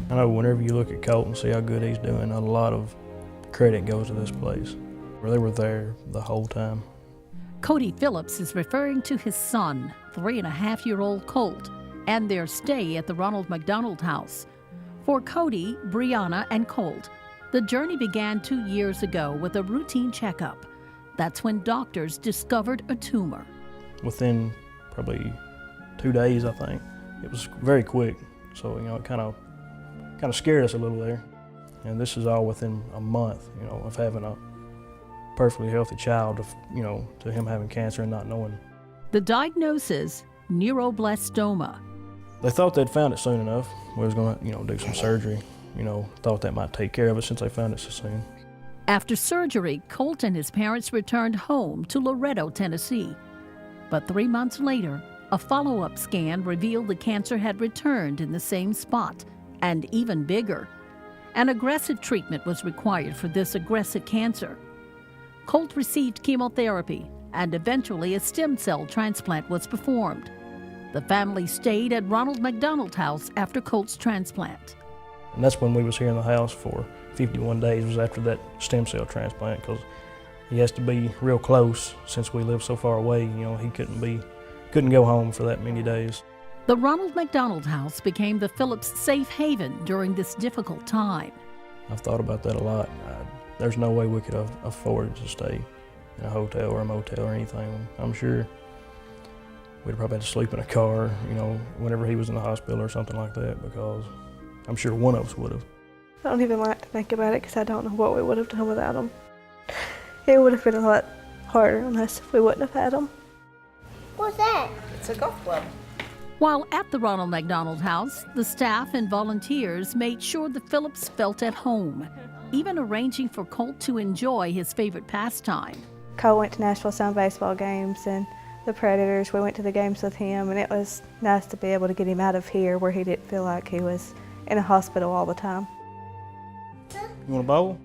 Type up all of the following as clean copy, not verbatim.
I know whenever you look at Colt and see how good he's doing, a lot of credit goes to this place. They were there the whole time. Colt Phillips is referring to his son, 3.5-year-old Colt, and their stay at the Ronald McDonald house. For Cody, Brianna, and Colt, the journey began 2 years ago with a routine checkup. That's when doctors discovered a tumor. Within probably 2 days, I think. It was very quick, so it kind of scared us a little there. And this is all within a month, of having a perfectly healthy child, to him having cancer and not knowing. The diagnosis, neuroblastoma. They thought they'd found it soon enough. We was going to, do some surgery. Thought that might take care of it since they found it so soon. After surgery, Colt and his parents returned home to Loretto, Tennessee. But 3 months later, a follow-up scan revealed the cancer had returned in the same spot, and even bigger. An aggressive treatment was required for this aggressive cancer. Colt received chemotherapy, and eventually a stem cell transplant was performed. The family stayed at Ronald McDonald house after Colt's transplant. And that's when we was here in the house for 51 days, was after that stem cell transplant, because he has to be real close since we live so far away. He couldn't go home for that many days. The Ronald McDonald house became the Phillips' safe haven during this difficult time. I've thought about that a lot. There's no way we could afford to stay in a hotel or a motel or anything. I'm sure we'd probably have to sleep in a car, whenever he was in the hospital or something like that, because I'm sure one of us would have. I don't even like to think about it because I don't know what we would have done without him. It would have been a lot harder on us if we wouldn't have had him. What's that? It's a golf club. While at the Ronald McDonald house, the staff and volunteers made sure the Phillips felt at home, even arranging for Colt to enjoy his favorite pastime. Colt went to Nashville some baseball games, and the Predators, we went to the games with him, and it was nice to be able to get him out of here where he didn't feel like he was in a hospital all the time. You want a bowl?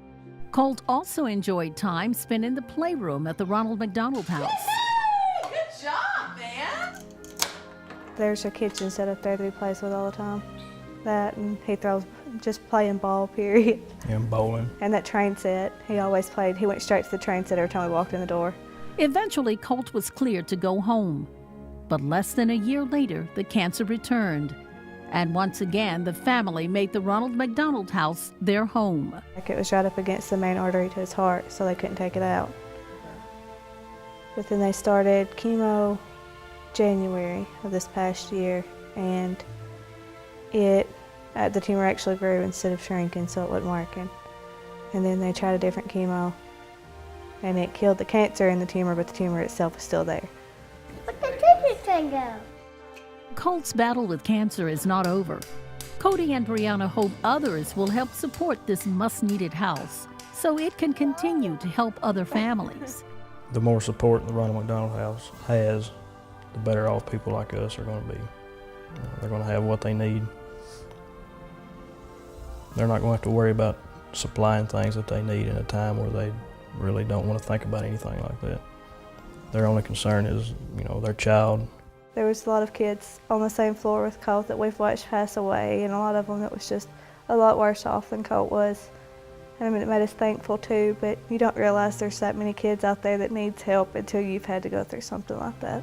Colt also enjoyed time spent in the playroom at the Ronald McDonald house. Yay! Good job, man! There's a kitchen set up there that he plays with all the time. That, and he throws, just playing ball, period. And bowling. And that train set, he always played. He went straight to the train set every time we walked in the door. Eventually, Colt was cleared to go home. But less than a year later, the cancer returned. And once again, the family made the Ronald McDonald house their home. It was right up against the main artery to his heart, so they couldn't take it out. But then they started chemo January of this past year, and the tumor actually grew instead of shrinking, so it wasn't working. And then they tried a different chemo, and it killed the cancer in the tumor, but the tumor itself is still there. Where'd the picture thing go? Colt's battle with cancer is not over. Cody and Brianna hope others will help support this much-needed house so it can continue to help other families. The more support the Ronald McDonald house has, the better off people like us are going to be. They're going to have what they need. They're not going to have to worry about supplying things that they need in a time where they really don't want to think about anything like that. Their only concern is, their child. There was a lot of kids on the same floor with Colt that we've watched pass away, and a lot of them that was just a lot worse off than Colt was. And it made us thankful too, but you don't realize there's that many kids out there that needs help until you've had to go through something like that.